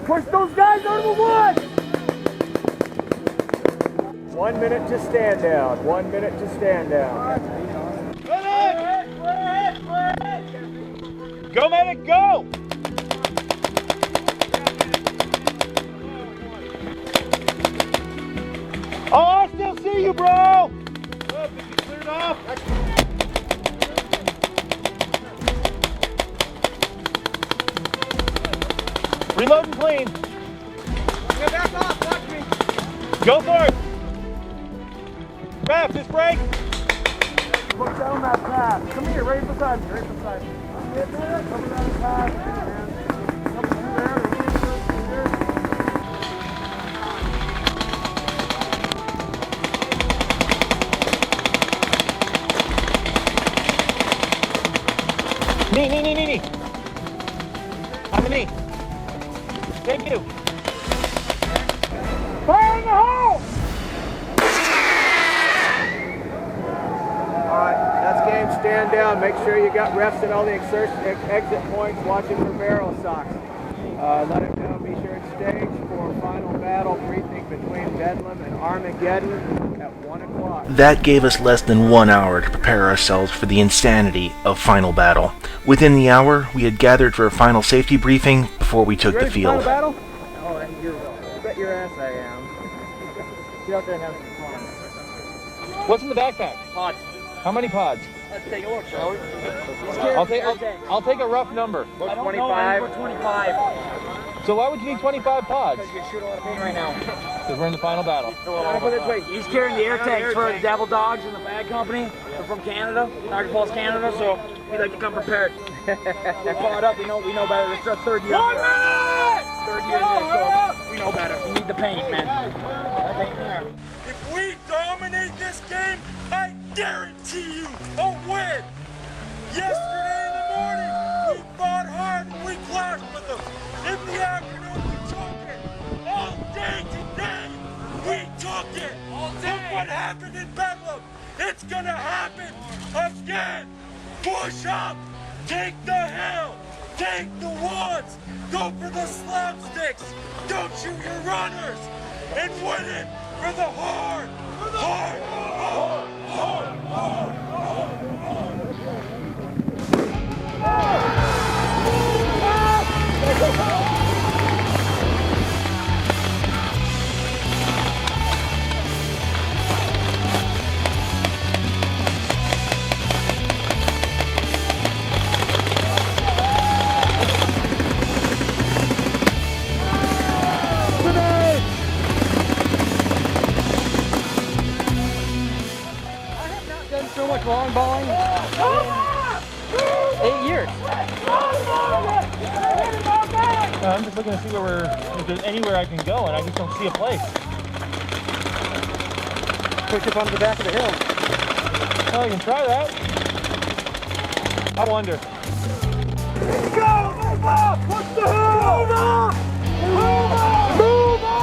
[SPEAKER 5] Push those guys out of the woods.
[SPEAKER 8] 1 minute to stand down. 1 minute to stand down.
[SPEAKER 9] Go, medic, go! Oh, I still see you, bro! Look, is he cleared off? Reload and clean.
[SPEAKER 5] Get back off. Watch me.
[SPEAKER 9] Go for it. Matt, just break.
[SPEAKER 5] Look down that path. Come here, right beside me. Right beside me. Come down the path. Come through there.
[SPEAKER 9] Knee. On the knee. Thank you.
[SPEAKER 5] Fire in the hole!
[SPEAKER 8] Alright, that's game. Stand down. Make sure you got refs at all the exit points watching for barrel socks. Let it know. Be sure it's staged for final battle briefing between Bedlam and Armageddon at 1 o'clock.
[SPEAKER 10] That gave us less than 1 hour to prepare ourselves for the insanity of final battle. Within the hour, we had gathered for a final safety briefing before we took the field.
[SPEAKER 8] Battle? Oh, you bet your ass I am. Get out there and have some fun.
[SPEAKER 9] What's in the backpack?
[SPEAKER 8] Hot.
[SPEAKER 9] How many pods?
[SPEAKER 26] Let's take a look, shall we?
[SPEAKER 9] I'll take a rough number.
[SPEAKER 26] I don't know, I think we're 25.
[SPEAKER 9] So why would you need 25 pods?
[SPEAKER 26] Because you shoot a lot of paint right now.
[SPEAKER 9] Because we're in the final battle.
[SPEAKER 26] I put it this way, he's carrying the air tanks for the Devil Dogs and the Bag Company. They're from Canada, Niagara Falls, Canada, so we like to come prepared. We're caught up, we know better. It's our third year. Third year in this, so we know better. We need the paint, man. That paint there.
[SPEAKER 1] If we dominate this game, I guarantee you a win. Yesterday in the morning, we fought hard and we clashed with them. In the afternoon, we took it. All day today, we took it. Look what happened in Bedlam. It's gonna happen again. Push up. Take the hill. Take the woods. Go for the slapsticks. Don't shoot your runners. And win it for the hard.
[SPEAKER 26] So much long balling in 8 years.
[SPEAKER 9] I'm just looking to see if there's anywhere I can go, and I just don't see a place.
[SPEAKER 26] Push up onto the back of the hill.
[SPEAKER 9] Oh, you can try that. I wonder.
[SPEAKER 1] Go! Move up! Push the hill! Move up! Move up! Move up!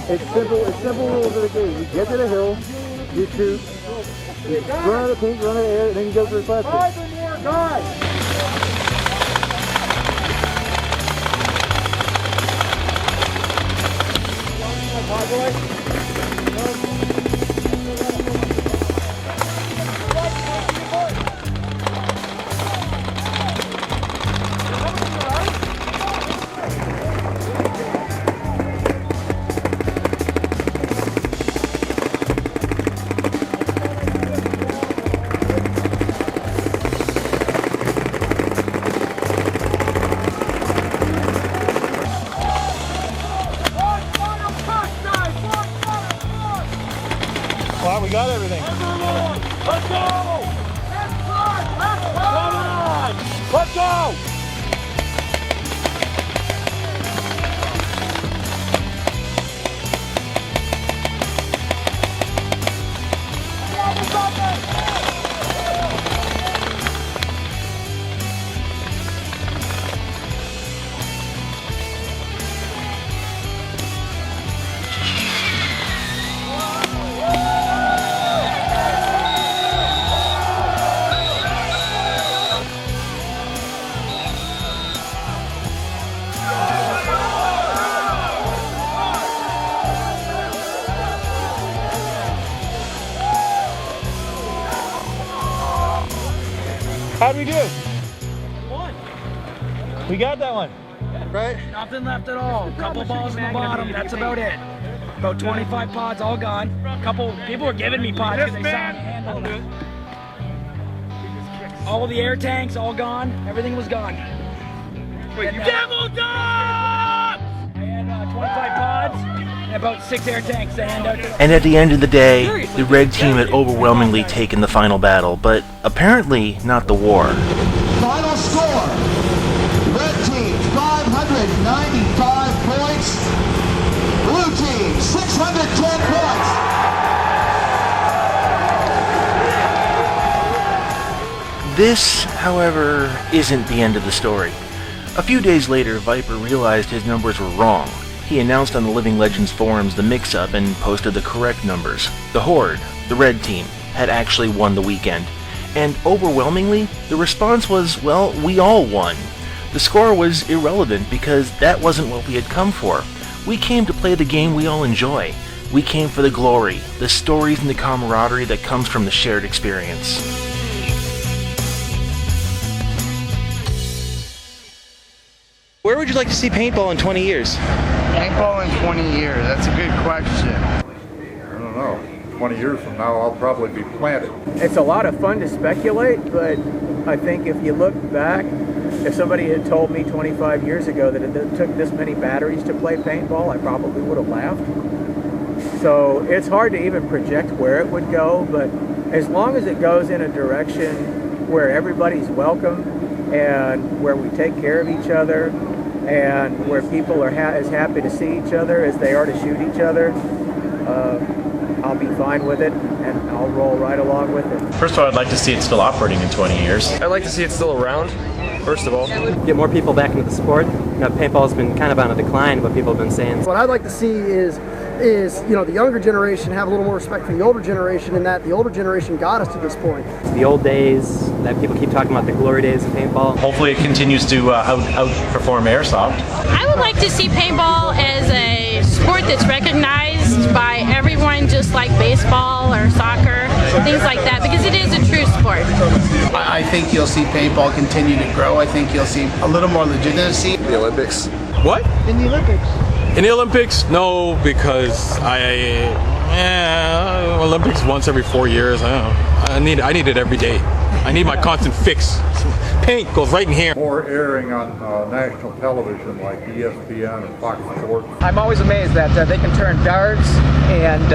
[SPEAKER 9] It's simple rules of the game. You get to the hill, you shoot, you run out of paint, run out of air, and then you go for the plastic.
[SPEAKER 1] 5 or more guys!
[SPEAKER 9] Well, we got everything.
[SPEAKER 1] Let's go! Come on! Let's go!
[SPEAKER 9] How'd we do?
[SPEAKER 26] One.
[SPEAKER 9] We got that one. Right?
[SPEAKER 26] Nothing left at all. Couple balls in the bottom. That's about it. About 25 pods all gone. Couple people were giving me pods because they saw me handle it. All the air tanks all gone. Everything was gone.
[SPEAKER 1] Wait, Devil Dogs!
[SPEAKER 26] I had 25 pods and about 6 air tanks to hand out.
[SPEAKER 10] And at the end of the day, the red team had overwhelmingly taken the final battle, but apparently not the war.
[SPEAKER 2] Final score, red team 595 points, blue team 610 points.
[SPEAKER 10] This, however, isn't the end of the story. A few days later, Viper realized his numbers were wrong. He announced on the Living Legends forums the mix-up and posted the correct numbers. The Horde, the red team, had actually won the weekend. And overwhelmingly, the response was, well, we all won. The score was irrelevant because that wasn't what we had come for. We came to play the game we all enjoy. We came for the glory, the stories and the camaraderie that comes from the shared experience.
[SPEAKER 4] Where would you like to see paintball in 20 years?
[SPEAKER 12] Paintball in 20 years, that's a good question.
[SPEAKER 7] I don't know. 20 years from now, I'll probably be planted.
[SPEAKER 8] It's a lot of fun to speculate, but I think if you look back, if somebody had told me 25 years ago that it took this many batteries to play paintball, I probably would have laughed. So it's hard to even project where it would go, but as long as it goes in a direction where everybody's welcome and where we take care of each other and where people are as happy to see each other as they are to shoot each other, I'll be fine with it, and I'll roll right along with it.
[SPEAKER 4] First of all, I'd like to see it still operating in 20 years.
[SPEAKER 13] I'd like to see it still around, first of all.
[SPEAKER 14] Get more people back into the sport. You know, paintball's been kind of on a decline, what people have been saying.
[SPEAKER 23] What I'd like to see is you know, the younger generation have a little more respect for the older generation, in that the older generation got us to this point.
[SPEAKER 14] The old days that people keep talking about, the glory days of paintball.
[SPEAKER 4] Hopefully it continues to outperform airsoft.
[SPEAKER 19] I would like to see paintball as a sport that's recognized by everyone, just like baseball or soccer, things like that, because it is a true sport.
[SPEAKER 24] I think you'll see paintball continue to grow. I think you'll see a little more legitimacy.
[SPEAKER 18] The Olympics.
[SPEAKER 9] What?
[SPEAKER 23] In the Olympics.
[SPEAKER 9] In the Olympics, no, because Olympics once every 4 years. I need it every day. I need my constant fix. Paint goes right in here.
[SPEAKER 7] More airing on national television like ESPN and Fox Sports.
[SPEAKER 8] I'm always amazed that they can turn darts and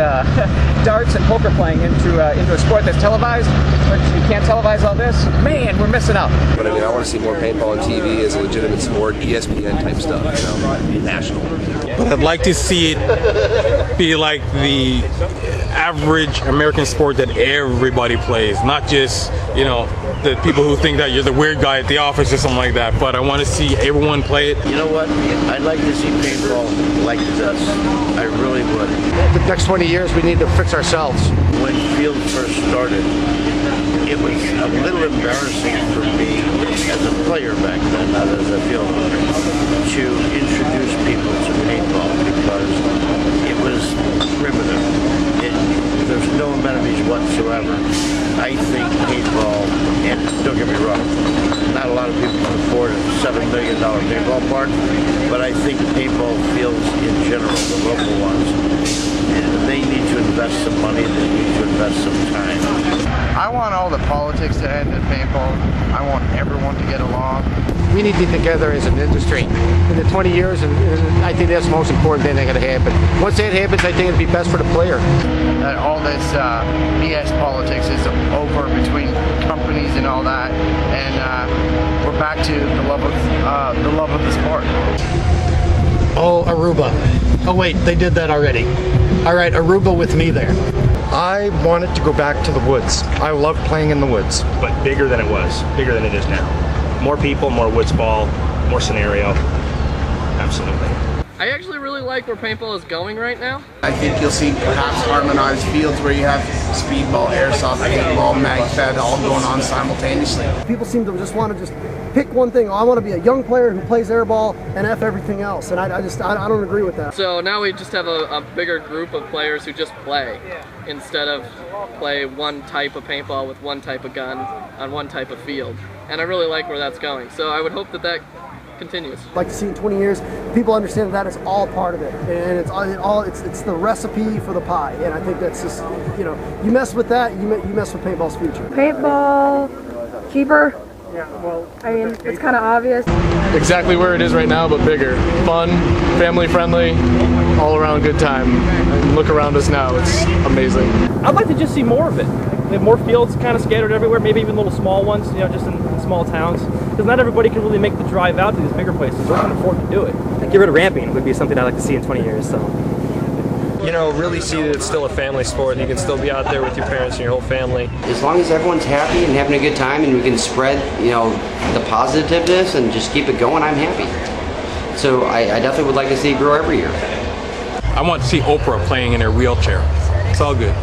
[SPEAKER 8] darts and poker playing into a sport that's televised. But you can't televise all this. Man, we're missing out.
[SPEAKER 18] But I mean, I want to see more paintball on TV as a legitimate sport, ESPN type stuff, you know, national.
[SPEAKER 9] But I'd like to see it be like the average American sport that everybody plays, not just, you know, the people who think that you're the weird guy at the office or something like that. But I want to see everyone play it.
[SPEAKER 12] You know what? I'd like to see paintball like this. I really would.
[SPEAKER 5] The next 20 years, we need to fix ourselves.
[SPEAKER 12] When field first started, it was a little embarrassing for me as a player back then, not as a field player, to introduce people to paintball because it was primitive. There's no amenities whatsoever. I think paintball, and don't get me wrong, not a lot of people can afford a $7 million paintball park, but I think paintball fields in general, the local ones, they need to invest some money, they need to invest some time.
[SPEAKER 24] I want all the politics to end in paintball. I want everyone to get along.
[SPEAKER 5] We need to be together as an industry. In the 20 years, and I think that's the most important thing that's going to happen. Once that happens, I think it'll be best for the player.
[SPEAKER 24] That all this BS politics is over between companies and all that, and we're back to the love of the sport.
[SPEAKER 3] Oh, Aruba. Oh wait, they did that already. All right, Aruba with me there.
[SPEAKER 13] I want it to go back to the woods. I love playing in the woods.
[SPEAKER 28] But bigger than it was, bigger than it is now. More people, more woods ball, more scenario. Absolutely.
[SPEAKER 15] I actually really like where paintball is going right now.
[SPEAKER 24] I think you'll see perhaps harmonized fields where you have speedball, airsoft, paintball, mag fed all going on simultaneously.
[SPEAKER 23] People seem to just want to just pick one thing. Oh, I want to be a young player who plays airball and F everything else, and I don't agree with that.
[SPEAKER 15] So now we just have a bigger group of players who just play instead of play one type of paintball with one type of gun on one type of field. And I really like where that's going. So I would hope that that continues.
[SPEAKER 23] I'd like to see in 20 years, people understand that is all part of it, and it's the recipe for the pie. And I think that's just, you know, you mess with that, you mess with paintball's future.
[SPEAKER 16] Paintball, cheaper.
[SPEAKER 23] Yeah, well,
[SPEAKER 16] I mean, it's kind of obvious.
[SPEAKER 29] Exactly where it is right now, but bigger. Fun, family friendly, all around good time. And look around us now, it's amazing.
[SPEAKER 17] I'd like to just see more of it. We have more fields kind of scattered everywhere, maybe even little small ones, you know, just in small towns. Because not everybody can really make the drive out to these bigger places or can afford to do it.
[SPEAKER 14] Get rid of ramping would be something I'd like to see in 20 years. So,
[SPEAKER 13] you know, really see that it's still a family sport. You can still be out there with your parents and your whole family.
[SPEAKER 11] As long as everyone's happy and having a good time and we can spread, you know, the positiveness and just keep it going, I'm happy. So I definitely would like to see it grow every year.
[SPEAKER 9] I want to see Oprah playing in her wheelchair. It's all good.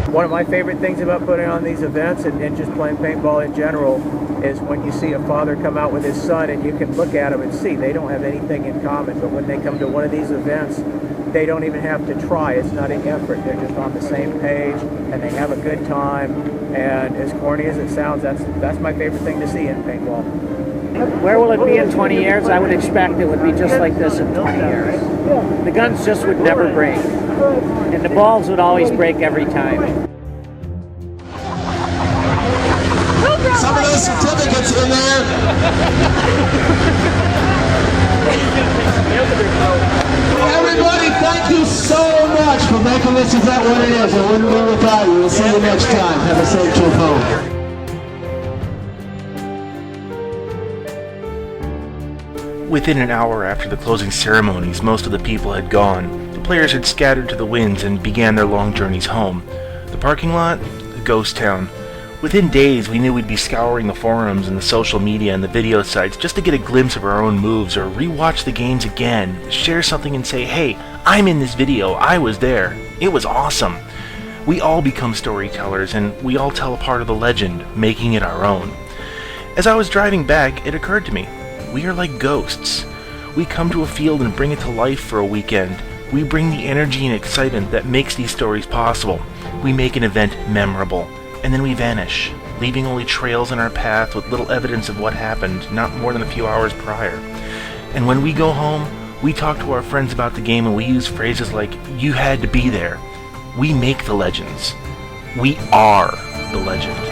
[SPEAKER 8] One of my favorite things about putting on these events and just playing paintball in general is when you see a father come out with his son and you can look at them and see they don't have anything in common, but when they come to one of these events, they don't even have to try. It's not an effort. They're just on the same page and they have a good time. And as corny as it sounds, that's my favorite thing to see in paintball.
[SPEAKER 1] Where will it be in 20 years? I would expect it would be just like this in 20 years. The guns just would never break. And the balls would always break every time.
[SPEAKER 2] Some of those certificates in there. Everybody, thank you so much for making this event what it is. I wouldn't be without you. We'll see you next time. Have a safe trip home.
[SPEAKER 10] Within an hour after the closing ceremonies, most of the people had gone. The players had scattered to the winds and began their long journeys home. The parking lot? A ghost town. Within days, we knew we'd be scouring the forums and the social media and the video sites just to get a glimpse of our own moves or rewatch the games again, share something and say, hey, I'm in this video, I was there. It was awesome. We all become storytellers and we all tell a part of the legend, making it our own. As I was driving back, it occurred to me, we are like ghosts. We come to a field and bring it to life for a weekend. We bring the energy and excitement that makes these stories possible. We make an event memorable. And then we vanish, leaving only trails in our path with little evidence of what happened not more than a few hours prior. And when we go home, we talk to our friends about the game and we use phrases like, you had to be there. We make the legends. We are the legend.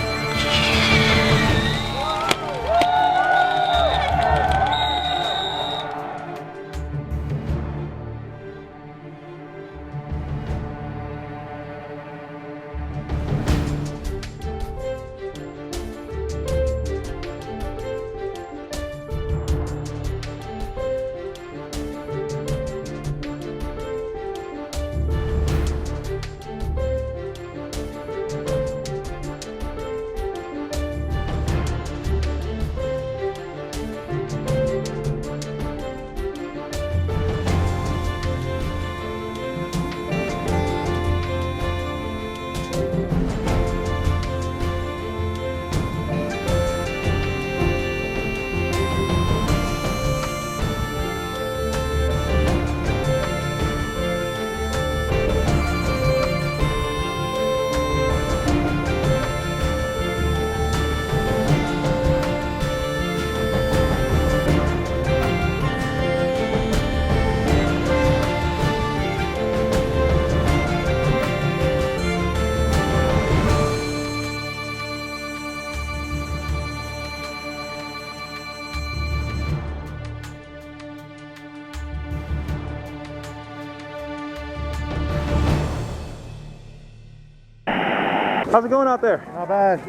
[SPEAKER 9] How's it going out there?
[SPEAKER 6] Not bad.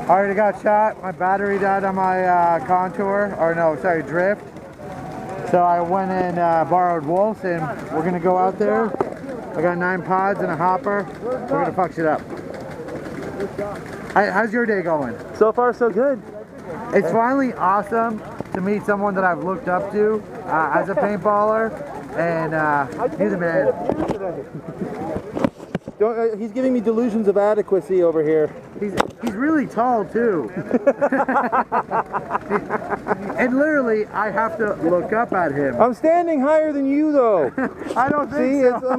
[SPEAKER 6] I already got shot. My battery died on my contour, or no, sorry, drift. So I went and borrowed Wolf's, and we're gonna go out there. I got 9 pods and a hopper. We're gonna fuck shit up. How's your day going?
[SPEAKER 9] So far, so good.
[SPEAKER 6] It's finally awesome to meet someone that I've looked up to as a paintballer, and he's a man.
[SPEAKER 9] He's giving me delusions of adequacy over here.
[SPEAKER 6] He's really tall too. And literally, I have to look up at him.
[SPEAKER 9] I'm standing higher than you though.
[SPEAKER 6] I don't think so.